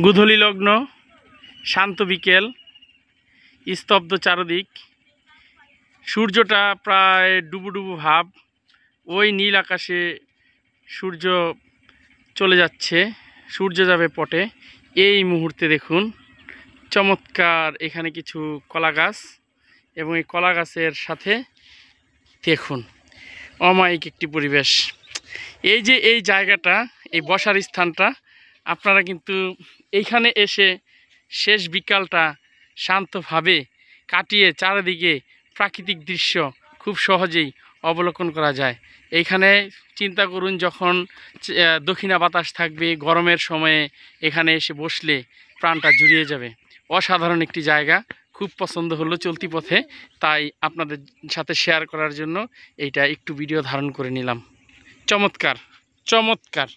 গোধূলি লগ্ন, শান্ত বিকেল, স্তব্ধ চারদিক, সূর্যটা প্রায় ডুবুডুবু ভাব। ওই নীল আকাশে সূর্য চলে যাচ্ছে, সূর্য যাবে পটে। এই মুহূর্তে দেখুন চমৎকার এখানে কিছু কলা গাছ, এবং এই কলা গাছের সাথে দেখুন অমায়িক একটি পরিবেশ। এই যে এই জায়গাটা, এই বসার স্থানটা, আপনারা কিন্তু এইখানে এসে শেষ বিকালটা শান্তভাবে কাটিয়ে চারিদিকে প্রাকৃতিক দৃশ্য খুব সহজেই অবলোকন করা যায়। এইখানে চিন্তা করুন, যখন দক্ষিণা বাতাস থাকবে, গরমের সময়ে এখানে এসে বসলে প্রাণটা জুড়িয়ে যাবে। অসাধারণ একটি জায়গা, খুব পছন্দ হলো চলতি পথে, তাই আপনাদের সাথে শেয়ার করার জন্য এইটা একটু ভিডিও ধারণ করে নিলাম। চমৎকার চমৎকার।